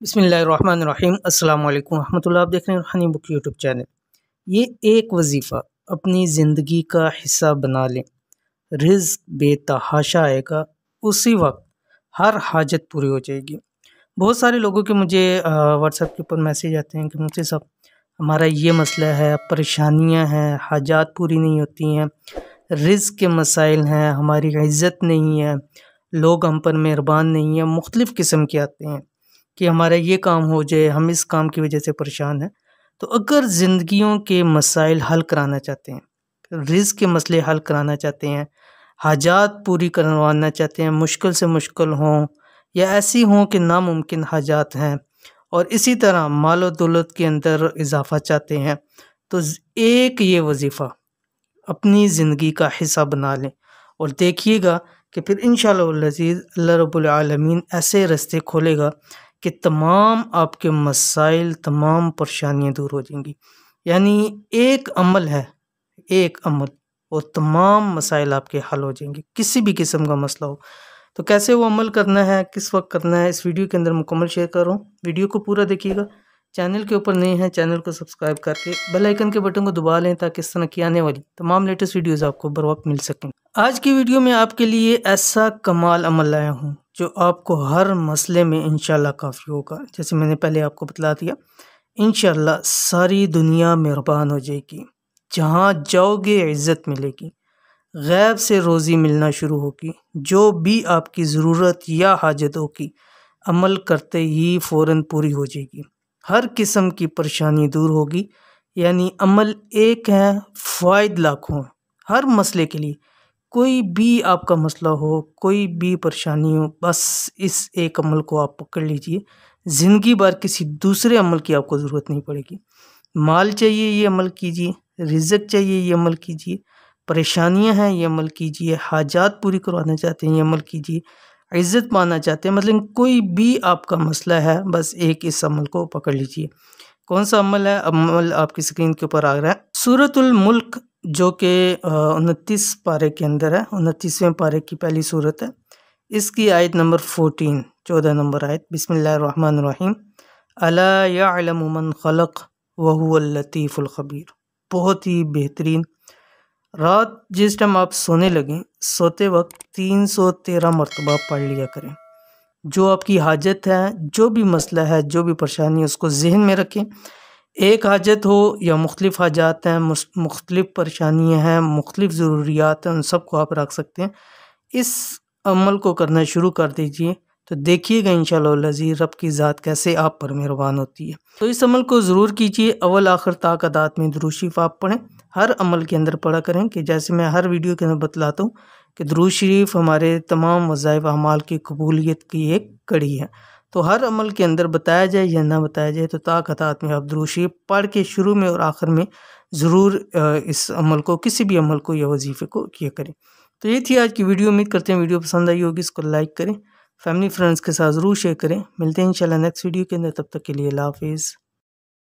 بسم اللہ الرحمن الرحیم۔ السلام علیکم ورحمۃ اللہ۔ آپ دیکھ رہے ہیں روحانی بک یوٹیوب چینل۔ یہ ایک وظیفہ اپنی زندگی کا حصہ بنا لیں، رزق بے تحاشا آئے گا، اسی وقت ہر حاجت پوری ہو جائے گی۔ بہت سارے لوگوں کے مجھے واٹس ایپ کے اوپر میسیج آتے ہیں کہ مفتی صاحب ہمارا یہ مسئلہ ہے، پریشانیاں ہیں، حاجات پوری نہیں ہوتی ہیں، رزق کے مسائل ہیں، ہماری عزت نہیں ہے، لوگ ہم پر مہربان نہیں ہیں، مختلف قسم کے آتے ہیں کہ ہمارا یہ کام ہو جائے، ہم اس کام کی وجہ سے پریشان ہیں۔ تو اگر زندگیوں کے مسائل حل کرانا چاہتے ہیں، رزق کے مسئلے حل کرانا چاہتے ہیں، حاجات پوری کروانا چاہتے ہیں، مشکل سے مشکل ہوں یا ایسی ہوں کہ ناممکن حاجات ہیں، اور اسی طرح مال و دولت کے اندر اضافہ چاہتے ہیں، تو ایک یہ وظیفہ اپنی زندگی کا حصہ بنا لیں، اور دیکھیے گا کہ پھر انشاءاللہ العزیز اللہ رب العالمین ایسے رستے کھولے گا کہ تمام آپ کے مسائل، تمام پریشانیاں دور ہو جائیں گی۔ یعنی ایک عمل ہے، ایک عمل، اور تمام مسائل آپ کے حل ہو جائیں گے، کسی بھی قسم کا مسئلہ ہو۔ تو کیسے وہ عمل کرنا ہے، کس وقت کرنا ہے، اس ویڈیو کے اندر مکمل شیئر کر رہا ہوں۔ ویڈیو کو پورا دیکھیے گا۔ چینل کے اوپر نئے ہیں، چینل کو سبسکرائب کر کے بیل آئیکن کے بٹن کو دبا لیں تاکہ اس طرح کی آنے والی تمام لیٹسٹ ویڈیوز آپ کو بر وقت مل سکیں۔ آج کی ویڈیو میں آپ کے لیے ایسا کمال عمل لایا ہوں جو آپ کو ہر مسئلے میں انشاءاللہ کافی ہوگا۔ جیسے میں نے پہلے آپ کو بتلا دیا، انشاءاللہ ساری دنیا مہربان ہو جائے گی، جہاں جاؤ گے عزت ملے گی، غیب سے روزی ملنا شروع ہوگی، جو بھی آپ کی ضرورت یا حاجت ہوگی عمل کرتے ہی فوراً پوری ہو جائے گی، ہر قسم کی پریشانی دور ہوگی۔ یعنی عمل ایک ہے، فوائد لاکھوں، ہر مسئلے کے لیے، کوئی بھی آپ کا مسئلہ ہو، کوئی بھی پریشانی ہو، بس اس ایک عمل کو آپ پکڑ لیجئے، زندگی بھر کسی دوسرے عمل کی آپ کو ضرورت نہیں پڑے گی۔ مال چاہیے، یہ عمل کیجئے، رزق چاہیے، یہ عمل کیجئے، پریشانیاں ہیں، یہ عمل کیجئے، حاجات پوری کروانا چاہتے ہیں، یہ عمل کیجئے، عزت پانا چاہتے ہیں، مطلب کوئی بھی آپ کا مسئلہ ہے، بس ایک اس عمل کو پکڑ لیجئے۔ کون سا عمل ہے؟ عمل آپ کی اسکرین کے اوپر آ رہا ہے۔ سورۃ الملک جو کہ 29 پارے کے اندر ہے، 29ویں پارے کی پہلی سورت ہے، اس کی آیت نمبر 14 نمبر آیت۔ بسم اللہ الرحمن الرحیم۔ الا یعلم من خلق وهو اللطیف الخبیر۔ بہت ہی بہترین۔ رات جس ٹائم آپ سونے لگیں، سوتے وقت 313 مرتبہ پڑھ لیا کریں۔ جو آپ کی حاجت ہے، جو بھی مسئلہ ہے، جو بھی پریشانی ہے، اس کو ذہن میں رکھیں۔ ایک حاجت ہو یا مختلف حاجات ہیں، مختلف پریشانیاں ہیں، مختلف ضروریات ہیں، ان سب کو آپ رکھ سکتے ہیں۔ اس عمل کو کرنا شروع کر دیجئے تو دیکھیے گا انشاءاللہ العزیز رب کی ذات کیسے آپ پر مہربان ہوتی ہے۔ تو اس عمل کو ضرور کیجئے۔ اول آخر تا قدات میں درود شریف آپ پڑھیں، ہر عمل کے اندر پڑھا کریں، کہ جیسے میں ہر ویڈیو کے اندر بتلاتا ہوں کہ درود شریف ہمارے تمام وظائف اعمال کی قبولیت کی ایک کڑی ہے۔ تو ہر عمل کے اندر بتایا جائے یا نہ بتایا جائے، تو تا قطعات میں آپ درود شریف پڑھ کے شروع میں اور آخر میں ضرور اس عمل کو، کسی بھی عمل کو یا وظیفے کو کیا کریں۔ تو یہ تھی آج کی ویڈیو۔ امید کرتے ہیں ویڈیو پسند آئی ہوگی، اس کو لائک کریں، فیملی فرینڈز کے ساتھ ضرور شیئر کریں۔ ملتے ہیں انشاءاللہ نیکسٹ ویڈیو کے اندر، تب تک کے لیے اللہ حافظ۔